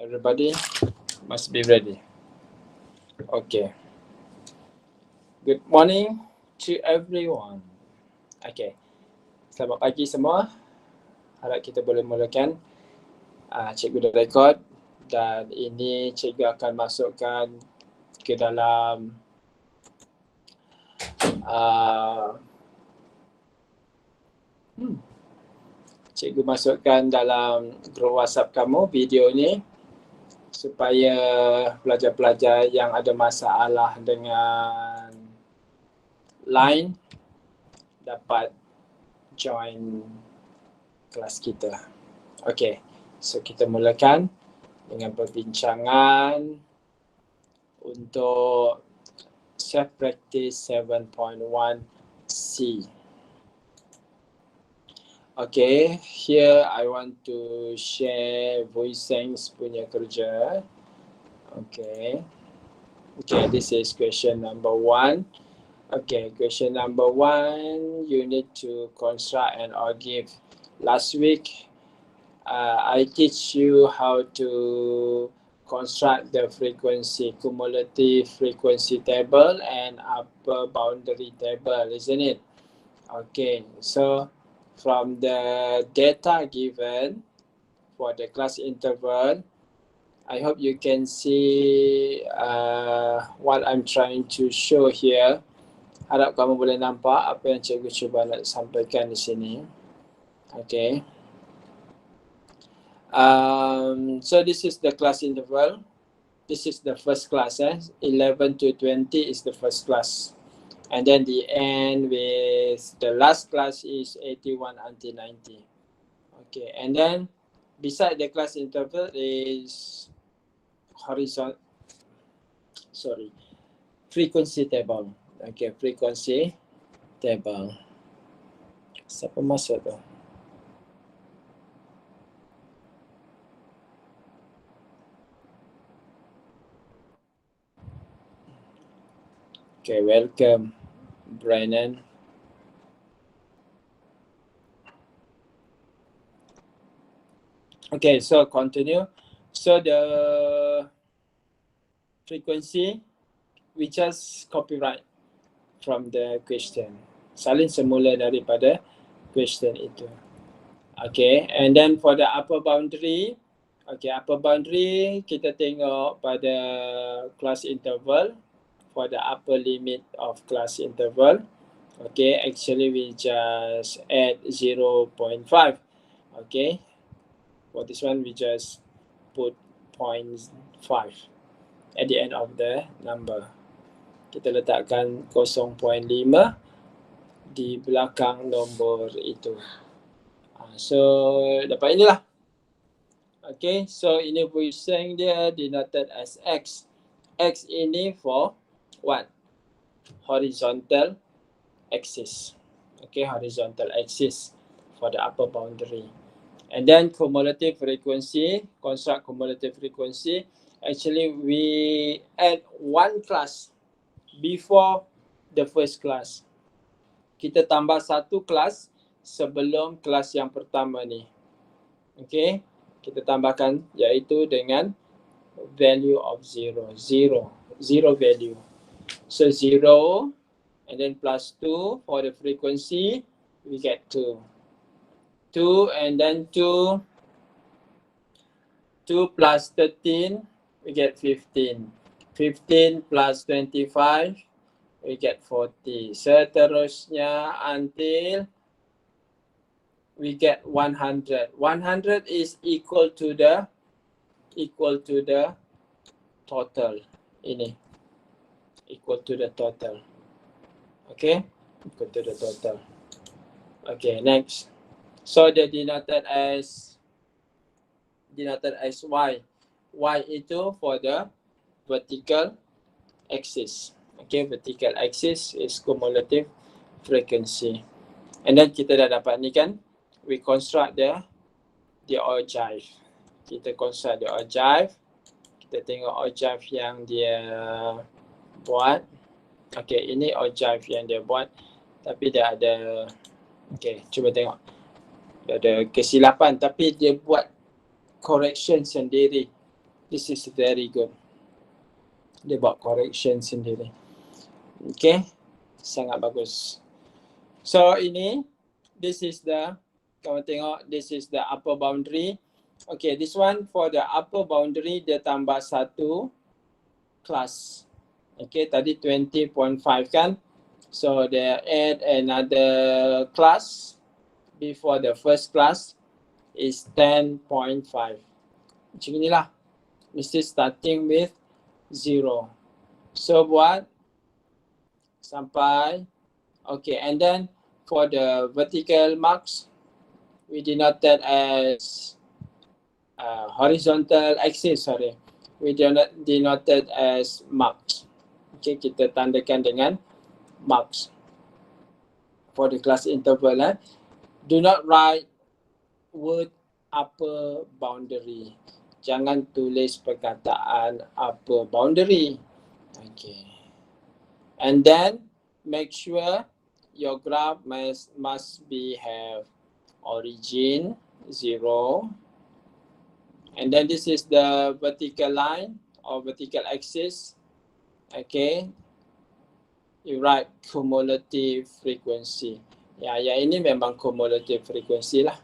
Everybody must be ready. Okay. Good morning to everyone. Okay. Selamat pagi semua. Harap kita boleh mulakan. Cikgu dah rekod dan ini cikgu akan masukkan ke dalam cikgu masukkan dalam grup WhatsApp kamu video ni supaya pelajar-pelajar yang ada masalah dengan line dapat join kelas kita. Okay, so kita mulakan dengan perbincangan untuk self practice 7.1C. Okay, here I want to share Voiceng's punya kerja. Okay, this is question number 1. Okay, question number 1, you need to construct and or give. Last week, I teach you how to construct the frequency, cumulative frequency table and upper boundary table, isn't it? Okay, so from the data given for the class interval, I hope you can see what I'm trying to show here. Harap kamu boleh nampak apa yang cikgu cuba nak sampaikan di sini. Okay. So this is the class interval. This is the first class. 11 to 20 is the first class. And then the end with the last class is 81 until 90. Okay, and then beside the class interval is frequency table. Okay, frequency table. Siapa masuk tu? Okay, welcome, Brennan. Okay, so continue. So the frequency, we just copyright from the question. Salin semula daripada question itu. Okay, and then for the upper boundary, okay, upper boundary kita tengok pada class interval. For the upper limit of class interval, okay, actually we just add 0.5. Okay, for this one we just put 0.5 at the end of the number. Kita letakkan 0.5 di belakang nombor itu. So dapat inilah. Okay, so ini Voiceng dia denoted as X. X ini for what? Horizontal axis. Okay, horizontal axis for the upper boundary. And then cumulative frequency, construct cumulative frequency. Actually, we add one class before the first class. Kita tambah satu kelas sebelum kelas yang pertama ni. Okay, kita tambahkan iaitu dengan value of 0 value. So 0 and then plus 2 for the frequency, we get 2. 2 and then 2 plus 13, we get 15. 15 plus 25, we get 40. Seterusnya until we get 100. 100 is equal to the total. Ini. Equal to the total. Okay, equal to the total. Okay, next. So the denoted as Y. Y itu for the vertical axis. Okay, vertical axis is cumulative frequency. And then kita dah dapat ni kan, we construct the ogive. Kita construct the ogive. Kita tengok ogive yang dia buat. Okay, ini ogive yang dia buat. Tapi dia ada, okay, cuba tengok. Dia ada kesilapan tapi dia buat correction sendiri. This is very good. Dia buat correction sendiri. Okay, sangat bagus. So ini, this is the, kamu tengok, this is the upper boundary. Okay, this one for the upper boundary, dia tambah satu class. Okay, tadi 20.5 kan? So they add another class before the first class is 10.5. Macam inilah. Mesti starting with 0. So buat sampai, okay, and then for the vertical marks, we denote that as horizontal axis, sorry. We denote that as marks. Okay, kita tandakan dengan marks. For the class interval, do not write word upper boundary. Jangan tulis perkataan upper boundary. Okay. And then make sure your graph must have origin 0. And then this is the vertical line or vertical axis. Okay. You write cumulative frequency. Ya, yang ini memang cumulative frequency lah.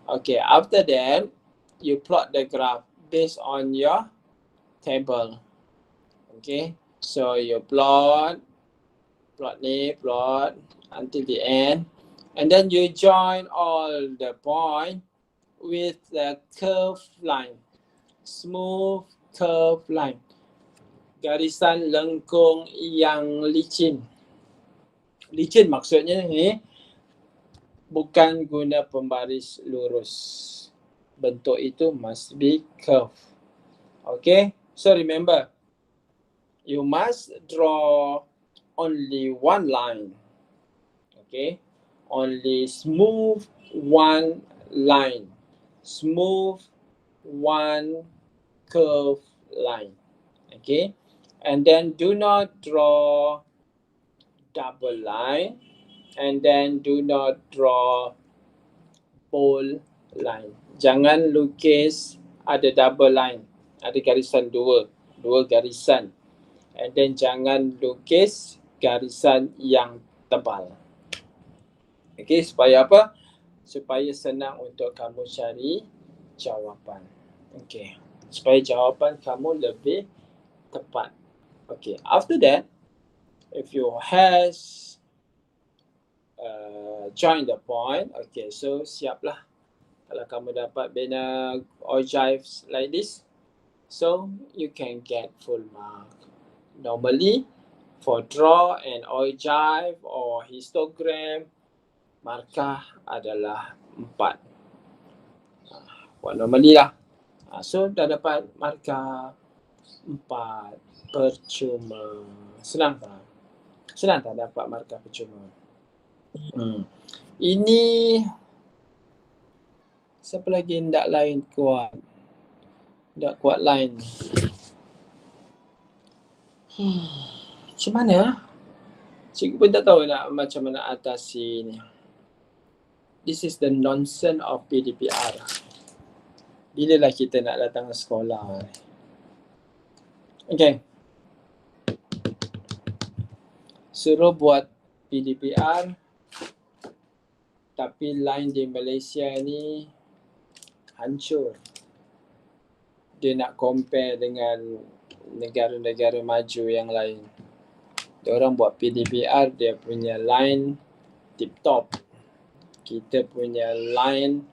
Okay, after that, you plot the graph based on your table. Okay, so you plot until the end. And then you join all the point with the curved line. Smooth curved line. Garisan lengkung yang licin. Licin maksudnya ni bukan guna pembaris lurus. Bentuk itu must be curved. Okay, so remember, you must draw only one line. Okay, only smooth one line. Smooth one curved line. Okay, and then do not draw double line, and then do not draw pole line. Jangan lukis ada double line, ada garisan dua garisan. And then jangan lukis garisan yang tebal. Okay, supaya apa? Supaya senang untuk kamu cari jawapan. Okay, supaya jawapan kamu lebih tepat. Okay, after that, if you has join the point, okay, so siaplah. Kalau kamu dapat bina ogives like this, so you can get full mark. Normally, for draw an ogive or histogram, markah adalah 4. Buat normally lah. So dah dapat markah 4. Percuma. Senang tak? Senang tak dapat markah percuma? Ini siapa lagi ndak lain kuat? Ndak kuat lain. Macam mana? Cikgu pun tak tahu nak macam mana atasi ni. This is the nonsense of PDPR. Bilalah kita nak datang ke sekolah? Okay. Suruh buat PDPR, tapi line di Malaysia ni hancur. Dia nak compare dengan negara-negara maju yang lain. Dia orang buat PDPR, dia punya line tip top. Kita punya line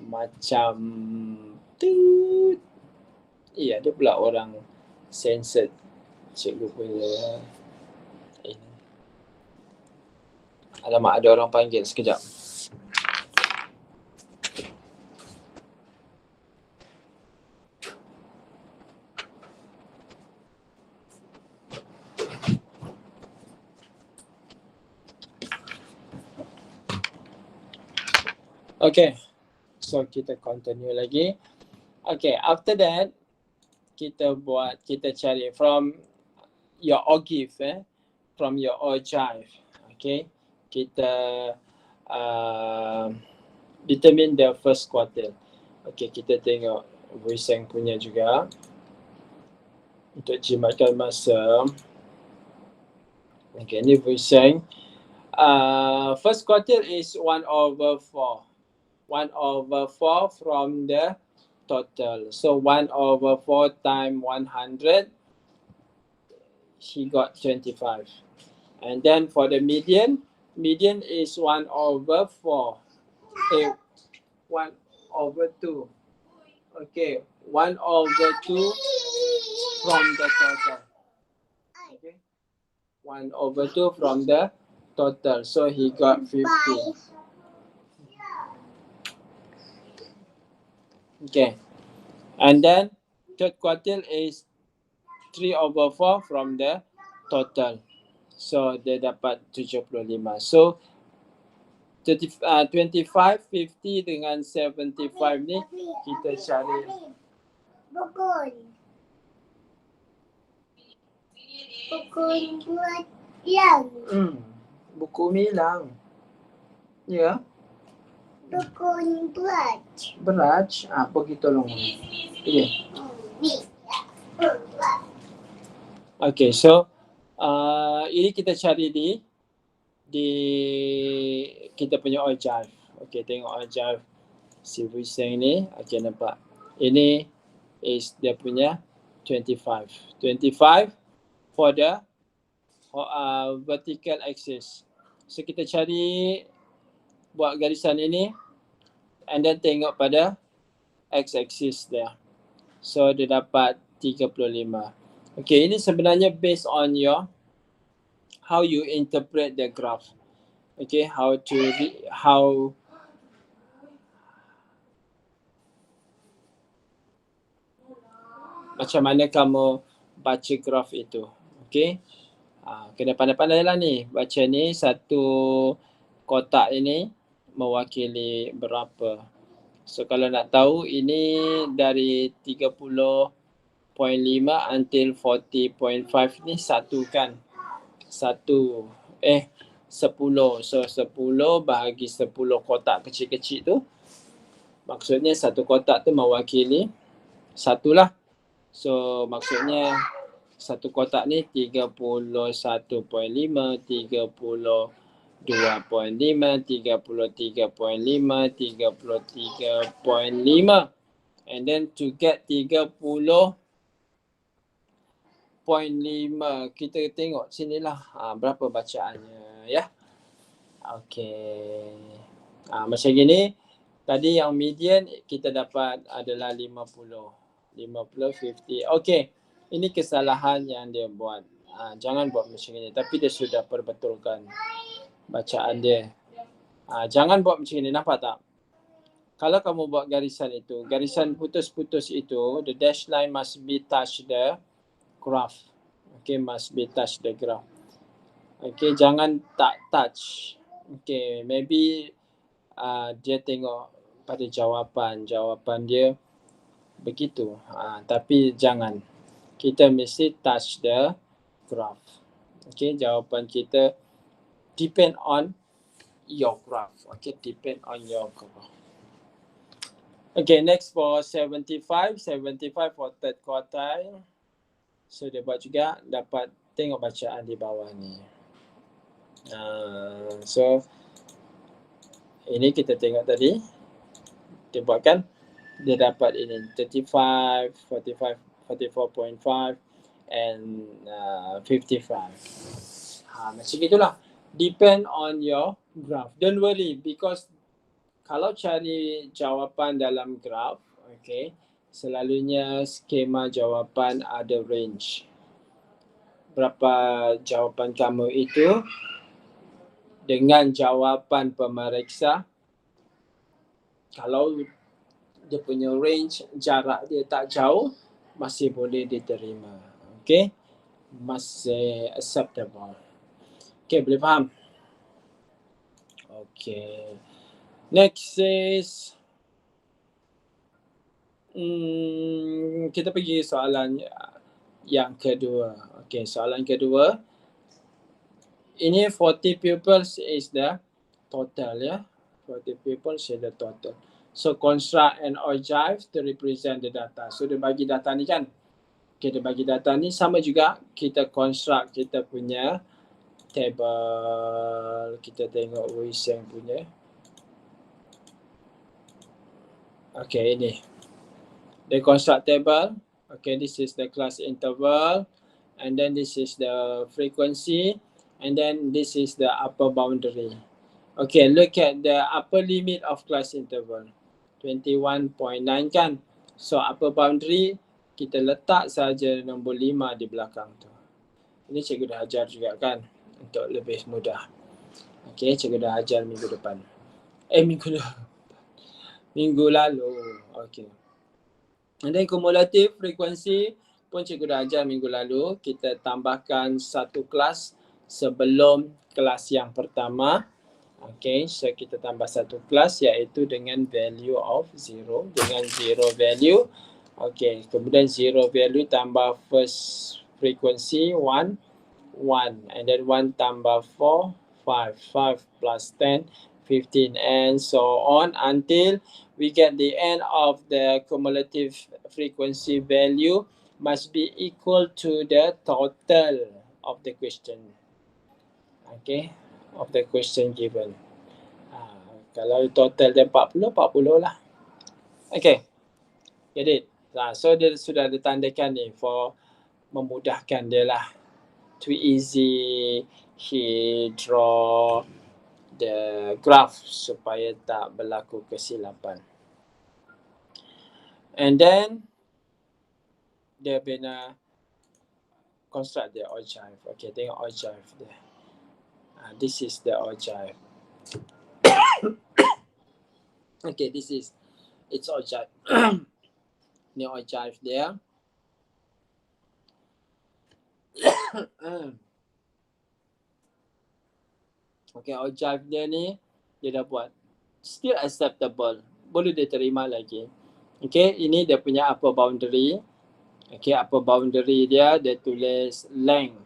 macam ada pula orang censored cikgu punya. Alamak, ada orang panggil sekejap. Okay, so kita continue lagi. Okay, after that, kita cari from your ogive, from your ogive. Okay, kita determine the first quartile. Okay, kita tengok Vuiseng punya juga. Untuk jimatkan masa. Okay, ni Vuiseng. First quartile is 1/4. 1/4 from the total. So 1/4 times 100, he got 25. And then for the median is 1/4. 1/2. Okay, 1/2 from the total. Okay, 1/2 from the total. So he got 50. Okay, and then third quartile is 3/4 from the total. So dia dapat 75. So 25, 50 dengan 75 ni kita cari. Buku hilang. Buku hilang. Ya. Buku berat. Pergi tolong. Okay, so ini kita cari di kita punya archive. Okay, tengok archive si Vuiseng ni. Okay, nampak. Ini is dia punya 25. 25 for the vertical axis. So kita cari, buat garisan ini and then tengok pada x-axis dia. So dia dapat 35. Okay, ini sebenarnya based on your how you interpret the graph. Okay, how macam mana kamu baca graph itu. Okay, kena pandai-pandai lah ni. Baca ni satu kotak ini mewakili berapa. So kalau nak tahu ini dari 30.5 until 40.5 ni satu kan. 10. So 10 bahagi 10 kotak kecil-kecil tu. Maksudnya satu kotak tu mewakili satu lah. So maksudnya satu kotak ni 31.5, 32.5, 33.5, and then to get 30.5 kita tengok sinilah berapa bacaannya ya. Okay, macam gini tadi yang median kita dapat adalah 50, 50. Okay, ini kesalahan yang dia buat. Jangan buat macam ini. Tapi dia sudah perbetulkan bacaan dia. Jangan buat macam ini. Nampak tak? Kalau kamu buat garisan itu, garisan putus-putus itu, the dash line must be touch the graph. Okay, must be touch the graph. Okay, jangan tak touch. Okay, maybe dia tengok pada jawapan dia begitu. Tapi jangan. Kita mesti touch the graph. Okay, jawapan kita depend on your graph. Okay, depend on your graph. Okay, next for 75 for third quartile. So dia buat juga, dapat tengok bacaan di bawah ni. So ini kita tengok tadi. Dia buatkan, dia dapat ini 35, 45, 44.5 and 55. Macam itulah. Depend on your graph. Don't worry because kalau cari jawapan dalam graph, okay, selalunya skema jawapan ada range. Berapa jawapan kamu itu dengan jawapan pemeriksa, kalau dia punya range, jarak dia tak jauh, masih boleh diterima. Okay, masih acceptable. Okay, boleh faham? Okay, next is kita pergi soalan yang kedua. Okay, soalan kedua. Ini 40 pupils is the total ya. 40 pupils is the total. So construct an ogive to represent the data. So dia bagi data ni kan. Okay, dia bagi data ni sama juga kita construct kita punya table. Kita tengok Wiseng punya. Okay, ini. The construct table. Okay, this is the class interval. And then this is the frequency. And then this is the upper boundary. Okay, look at the upper limit of class interval. 21.9 kan. So upper boundary, kita letak saja nombor 5 di belakang tu. Ini cikgu dah ajar juga kan. Untuk lebih mudah. Okay, cikgu dah ajar minggu depan. Minggu lalu. Okay. And then cumulative frequency pun cikgu dah ajar minggu lalu. Kita tambahkan satu kelas sebelum kelas yang pertama. Okay, so kita tambah satu kelas iaitu dengan value of 0. Dengan 0 value. Okay, kemudian 0 value tambah first frequency 1, 1. And then 1 tambah 4, 5. 5 plus 10, 15 and so on until we get the end of the cumulative frequency value must be equal to the total of the question. Okay, of the question given. Kalau total dia 40, 40 lah. Okay, get it? So dia sudah ditandakan ni for memudahkan dia lah. Too easy he draw the graph supaya tak berlaku kesilapan. And then dia bina construct the ogive. Okay, tengok ogive dia. This is the ogive. Okay, this is its ogive. Ni ogive dia. Okay, ogive dia ni dia dah buat still acceptable, boleh diterima lagi. Okay, ini dia punya upper boundary. Okay, upper boundary dia tulis length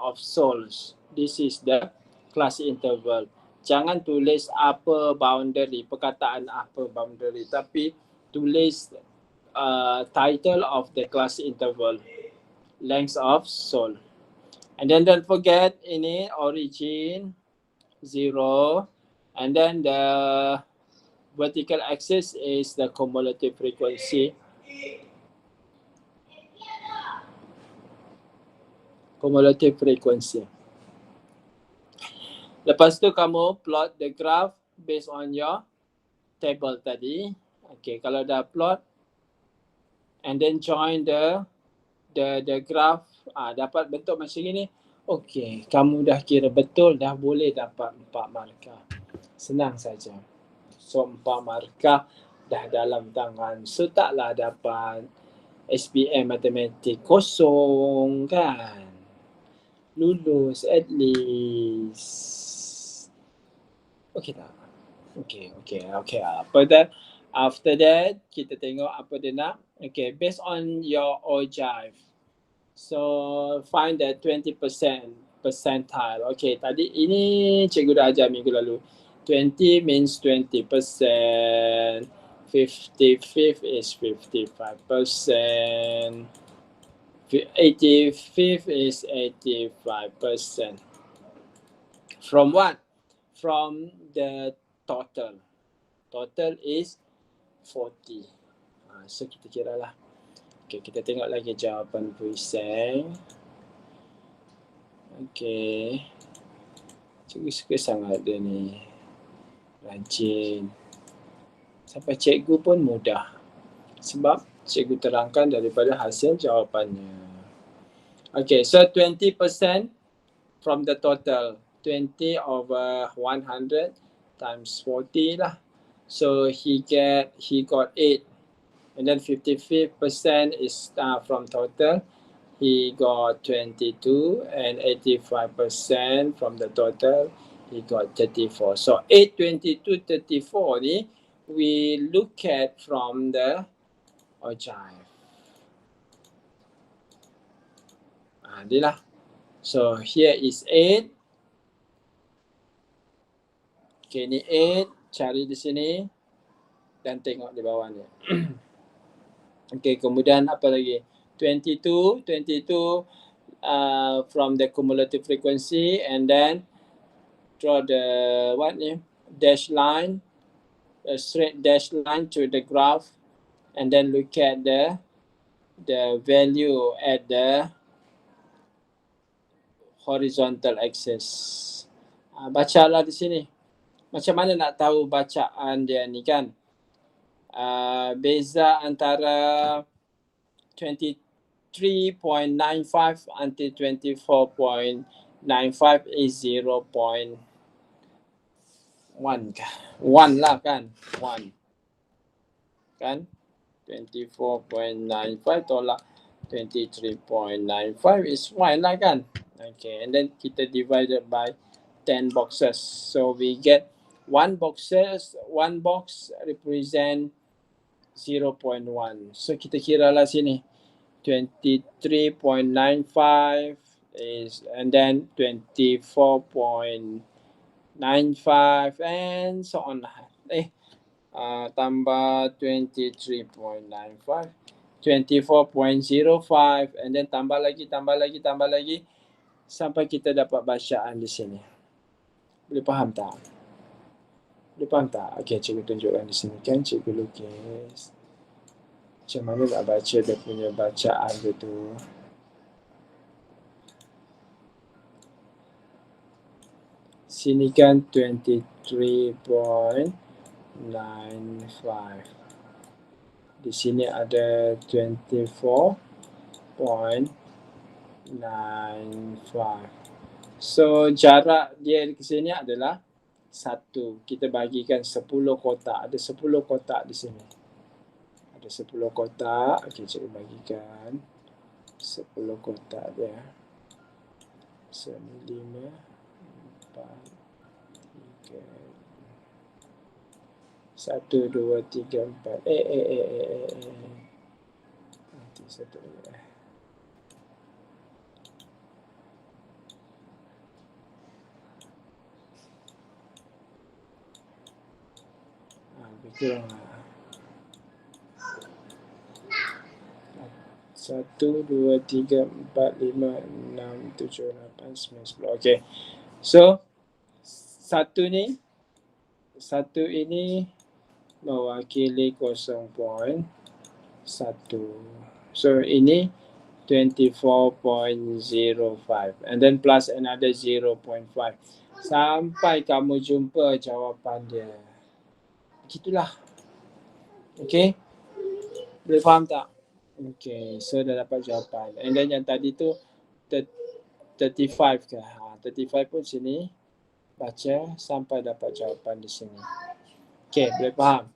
of soles. This is the class interval. Jangan tulis upper boundary, perkataan upper boundary, tapi tulis title of the class interval, length of sole. And then don't forget ini origin 0, and then the vertical axis is the cumulative frequency. Cumulative frequency. Lepas tu kamu plot the graph based on your table tadi. Okay, kalau dah plot and then join the graph, dapat bentuk macam ni. Okay, kamu dah kira betul, dah boleh dapat 4 markah. Senang saja. So 4 markah dah dalam tangan. So taklah dapat SPM matematik kosong kan. Lulus at least. Okay tak? Okay. After that, kita tengok apa dia nak. Okay, based on your ogive. So, find the 20% percentile. Okay, tadi ini cikgu dah ajar minggu lalu. 20 means 20%. 55th is 55%. 85th is 85%. From what? From the total. Total is 40. So kita kira lah. Okay, kita tengok lagi jawapan Puiseng. Okay. Cikgu suka sangat dia ni. Rajin. Sampai cikgu pun mudah. Sebab cikgu terangkan daripada hasil jawapannya. Okay, so 20% from the total. 20 over 100 times 40 lah. So he got 8. And then 55% is from total. He got 22 and 85% from the total. He got 34. So 8, 22, 34 ni we look at from the ogive. Inilah. So here is 8. Okay, ni 8. Cari di sini. Kan tengok di bawah ni. Okay, kemudian apa lagi? 22 from the cumulative frequency, and then draw the dash line, a straight dash line to the graph, and then look at the value at the horizontal axis. Bacalah di sini. Macam mana nak tahu bacaan dia ni kan? Beza antara 23.95 until 24.95 is 0.1 kah? 1 lah kan? 1 kan? 24.95 tolak 23.95 is 1 lah kan? Okay, and then kita divided by 10 boxes. So we get one box represent 0.1. So kita kira lah sini. 23.95 is, and then 24.95 and so on. Tambah 23.95, 24.05, and then tambah lagi sampai kita dapat bacaan di sini. Boleh faham tak? Okey, cikgu tunjukkan di sini kan, cikgu lukis. Macam mana nak baca dia punya bacaan dia tu. Sini kan 23.95. Di sini ada 24.95. So jarak dia ke sini adalah 1. Kita bagikan 10 kotak. Ada 10 kotak di sini. Ada 10 kotak. Okey, cikgu bagikan 10 kotak dia. 5, 4, 3, 1, 2, 3, 4. Nanti satu lagi. Betul. 1, 2, 3, 4, 5, 6, 7, 8, 9, 10. Okey. So, satu ini mewakili 0.1. So, ini 24.05. And then plus another 0.5. Sampai kamu jumpa jawapan dia. Begitulah. Okey? Boleh faham tak? Okay, so dah dapat jawapan. And then yang tadi tu 35 ke? 35 pun sini baca sampai dapat jawapan di sini. Okay, boleh faham?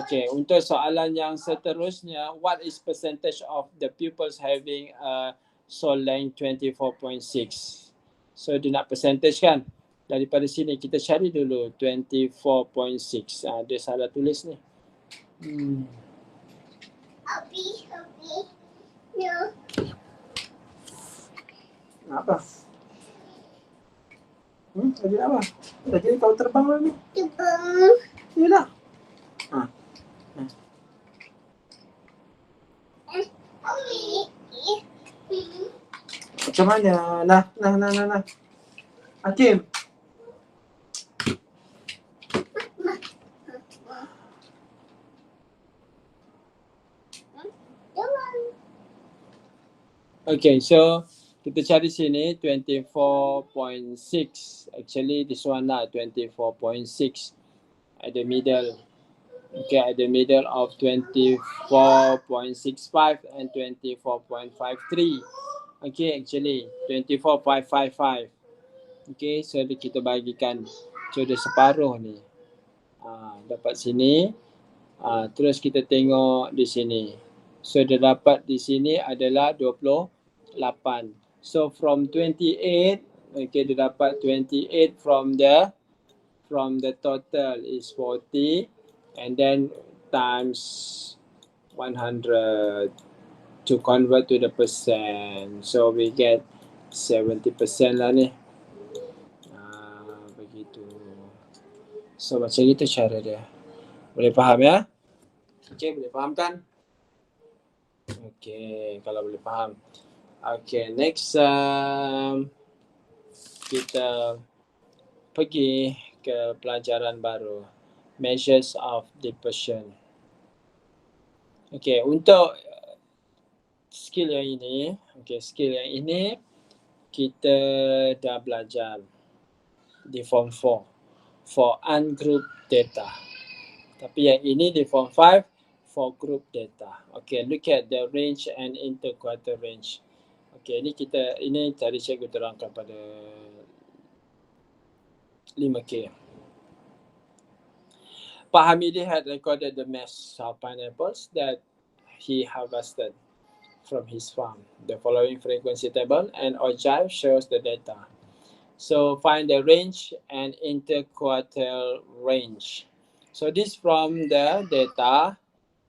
Okay, untuk soalan yang seterusnya, what is percentage of the pupils having a soul length 24.6? So dia nak percentage kan? Daripada sini kita cari dulu 24.6. Dia salah tulis ni. Hobi. No. Apa? Tadi apa? Tadi kau terbang lah ni? Terbang. Yelah. Macam mana? Nah. Hakim. Okay, so kita cari sini 24.6. Actually, this one lah 24.6 at the middle. Okay, at the middle of 24.65 and 24.53. Okay, actually 24.55. Okay, so kita bagikan. So dia separuh ni. Dapat sini. Terus kita tengok di sini. So dia dapat di sini adalah 28. So from 28, okay, dia dapat 28 from the total is 40, and then times 100 to convert to the percent. So we get 70% lah ni. Begitu. So macam itu cara dia. Boleh faham ya? Okay, boleh faham kan? Okay, kalau boleh faham. Okay, next kita pergi ke pelajaran baru. Measures of deviation. Okay, untuk skill yang ini, kita dah belajar di form 4 for ungrouped data. Tapi yang ini di form 5 for group data. Okay, look at the range and interquartile range. Okay, ini tadi cikgu terangkan pada 5K. Pak Hamidi had recorded the mass of pineapples that he harvested from his farm. The following frequency table and ogive shows the data. So find the range and interquartile range. So this from the data,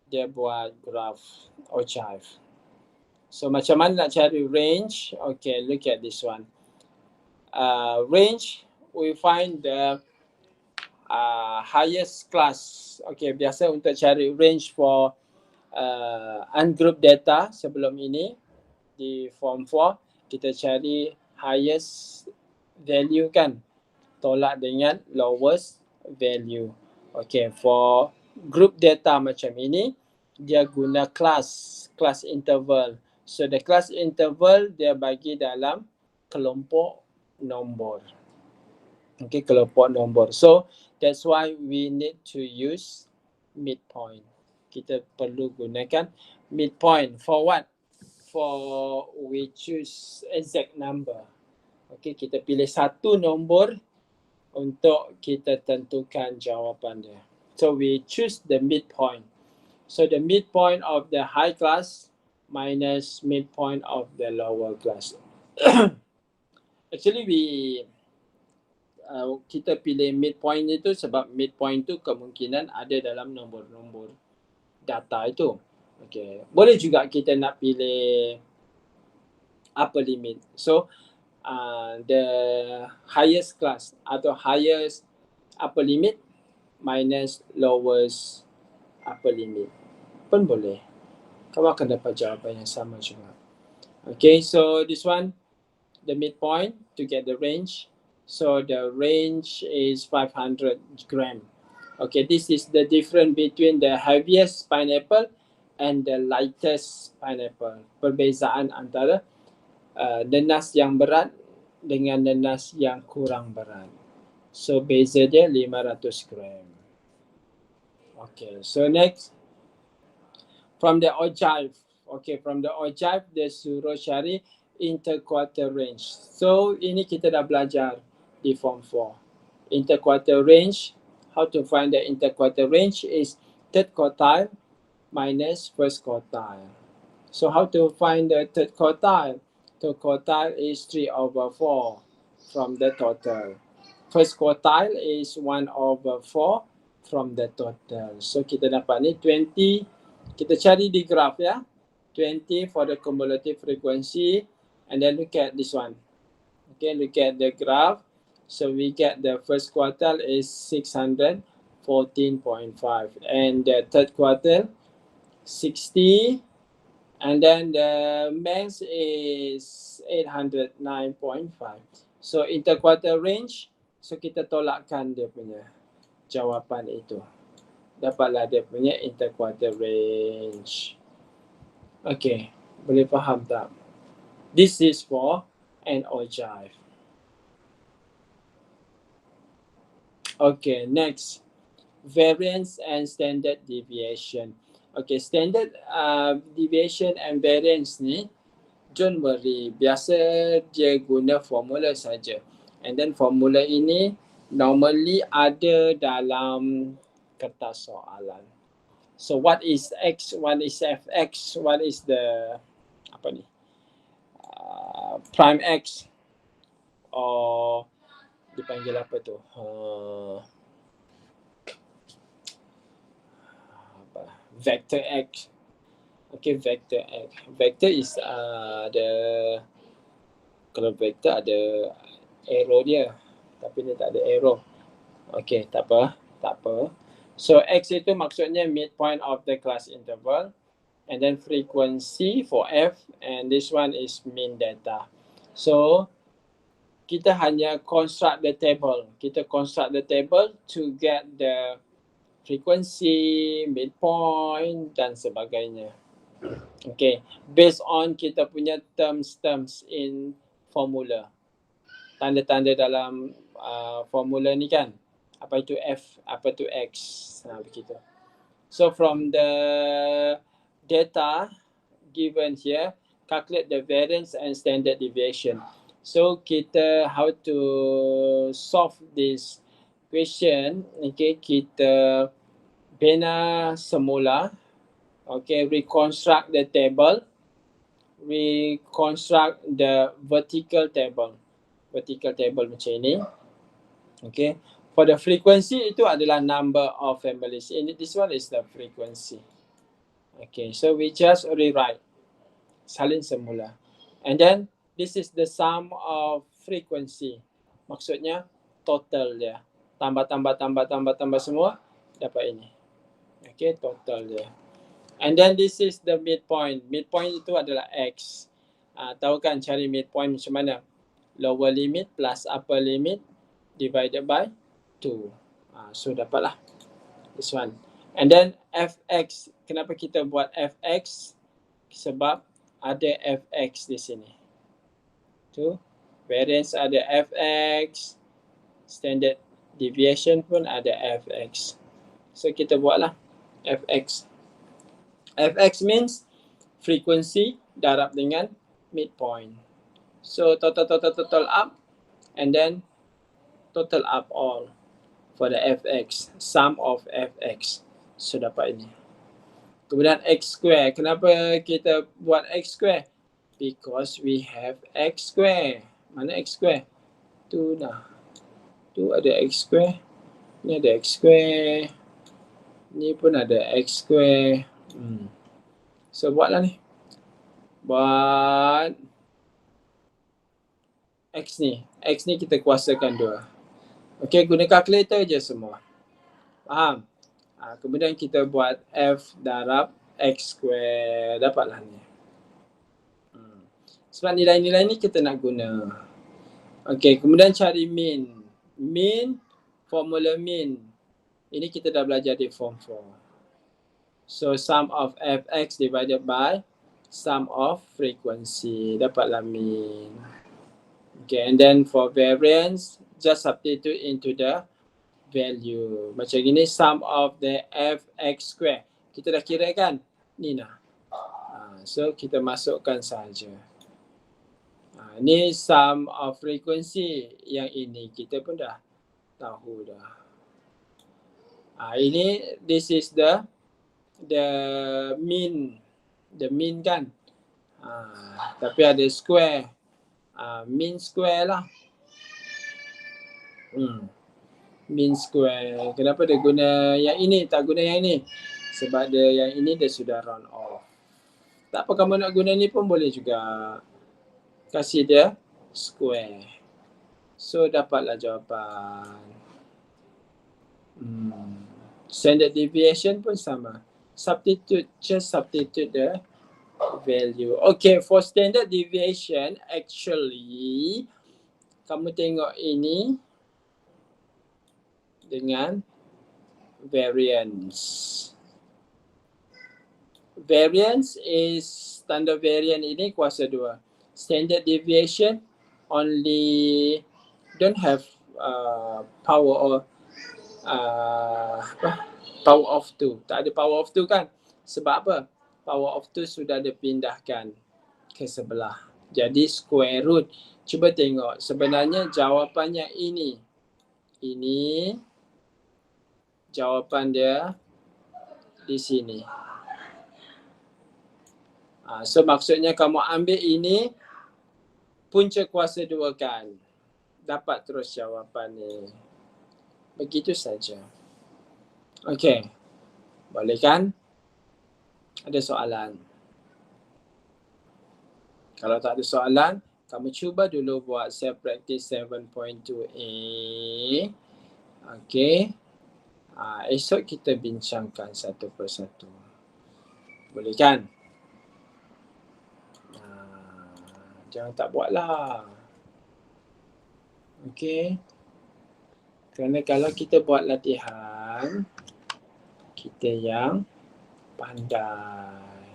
dia buat graph ogive. So macam mana nak cari range? Okay, look at this one. Range, we find the highest class. Okay, biasa untuk cari range for ungrouped data sebelum ini di form 4 kita cari highest value kan, tolak dengan lowest value. Okay, for group data macam ini dia guna class interval. So the class interval dia bagi dalam kelompok nombor. Okay, kelompok nombor. So that's why we need to use midpoint. Kita perlu gunakan midpoint. For what? For we choose exact number. Okay, kita pilih satu nombor untuk kita tentukan jawapan dia. So we choose the midpoint. So the midpoint of the high class minus midpoint of the lower class. Actually kita pilih midpoint itu sebab midpoint itu kemungkinan ada dalam nombor-nombor data itu. Okay. Boleh juga kita nak pilih upper limit. So the highest class atau highest upper limit minus lowest upper limit pun boleh. Kamu akan dapat jawapan yang sama juga. Okay, so this one, the midpoint to get the range. So the range is 500 gram. Okay, this is the difference between the heaviest pineapple and the lightest pineapple. Perbezaan antara nenas yang berat dengan nenas yang kurang berat. So beza dia 500 gram. Okay, so next from the ogive. Okay, from the ogive dia suruh cari interquartile range. So ini kita dah belajar di form 4. Interquartile range, how to find the interquartile range is third quartile minus first quartile. So how to find the third quartile? Third quartile is 3/4 from the total. First quartile is 1/4 from the total. So kita dapat ni 20, kita cari di graph ya. 20 for the cumulative frequency and then look at this one. Okay, look at the graph. So we get the first quartile is 614.5 and the third quartile 60 and then the max is 809.5. So interquartile range, so kita tolakkan dia punya jawapan itu. Dapatlah dia punya interquartile range. Okay, boleh faham tak? This is for an ogive. Okay, next. Variance and standard deviation. Okay, standard deviation and variance ni, don't worry. Biasa dia guna formula saja. And then formula ini normally ada dalam kertas soalan. So what is X, what is Fx, what is the prime X or dipanggil apa tu? Vector X. Okay, vector X. Vector is kalau vector ada arrow dia, tapi dia tak ada arrow. Okay, tak apa. So X itu maksudnya midpoint of the class interval. And then frequency for F, and this one is mean data. So kita hanya construct the table. Kita construct the table to get the frequency, midpoint dan sebagainya. Okay, based on kita punya terms in formula. Tanda-tanda dalam formula ni kan. Apa itu F, apa itu X. Begitu. So from the data given here, calculate the variance and standard deviation. So kita how to solve this question, okay, kita bina semula, okay, reconstruct the table, reconstruct the vertical table macam ini, okay. For the frequency itu adalah number of families. This one is the frequency. Okay, so we just rewrite salin semula. And then this is the sum of frequency. Maksudnya total dia. Tambah semua dapat ini. Okay, total dia. And then this is the midpoint. Midpoint itu adalah X. Tahu kan cari midpoint macam mana? Lower limit plus upper limit divided by 2. So dapatlah this one. And then fx, kenapa kita buat fx? Sebab ada fx di sini. Tu variance ada fx, standard deviation pun ada fx. So kita buatlah fx. Fx means frequency darab dengan midpoint. So total up and then total up all for the fx, sum of fx. So dapat ini. Kemudian x square. Kenapa kita buat x square? Because we have x square. Mana x square? Tu dah. Tu ada x square. Ni ada x square. Ni pun ada x square. So buatlah ni. Buat x ni. X ni kita kuasakan 2. Okay, guna calculator je semua. Faham? Kemudian kita buat f darab x square. Dapatlah ni. Sebab nilai-nilai ni kita nak guna. Okay, kemudian cari mean. Mean, formula mean. Ini kita dah belajar di form 4. So sum of fx divided by sum of frequency. Dapatlah mean. Okay, and then for variance, just substitute into the value. Macam gini, sum of the fx square. Kita dah kira kan? Ni nah. So kita masukkan saja. Ni sum of frequency. Yang ini kita pun dah tahu dah. Ini, this is the mean. The mean kan? Tapi ada square. Mean square lah. Mean square. Kenapa dia guna yang ini, tak guna yang ini? Sebab dia yang ini dia sudah round off. Tak apa, kamu nak guna ni pun boleh juga. Kasih dia square. So dapatlah jawapan. Standard deviation pun sama. Just substitute the value. Okay, for standard deviation, actually, kamu tengok ini dengan variance. Variance is standard variance ini kuasa 2. Standard deviation only don't have power of 2. Tak ada power of 2 kan? Sebab apa? Power of 2 sudah dipindahkan ke sebelah. Jadi square root. Cuba tengok. Sebenarnya jawapannya ini. Ini jawapan dia di sini. So maksudnya kamu ambil ini, punca kuasa 2 kan. Dapat terus jawapan ni. Begitu saja. Okey. Boleh kan? Ada soalan? Kalau tak ada soalan, kamu cuba dulu buat self practice 7.2a. Okey. Esok kita bincangkan satu persatu. Boleh kan? Jangan tak buatlah. Okey. Kerana kalau kita buat latihan, kita yang pandai.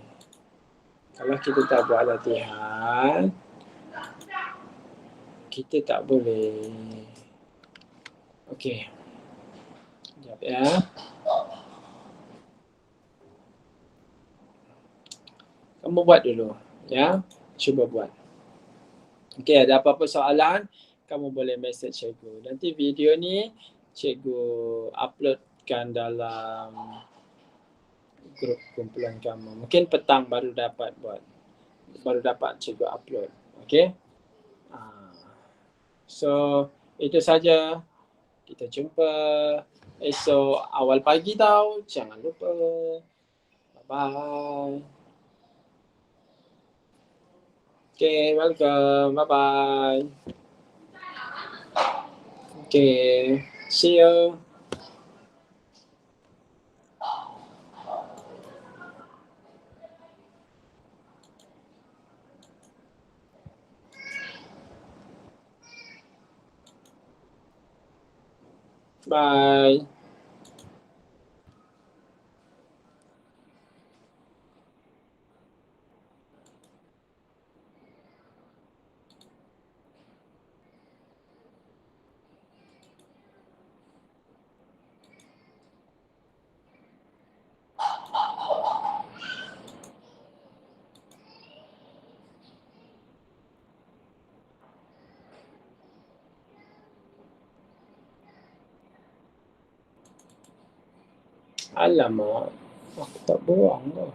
Kalau kita tak buat latihan, kita tak boleh. Okey. Sekejap ya. Kamu buat dulu. Ya. Cuba buat. Okey, ada apa-apa soalan, kamu boleh message cikgu. Nanti video ni cikgu uploadkan dalam grup kumpulan kamu. Mungkin petang baru dapat cikgu upload. Okey? So, itu saja. Kita jumpa esok awal pagi tau. Jangan lupa. Bye-bye. Okay, welcome. Bye-bye. Okay, see you. Bye. Alamak, aku tak buang dah.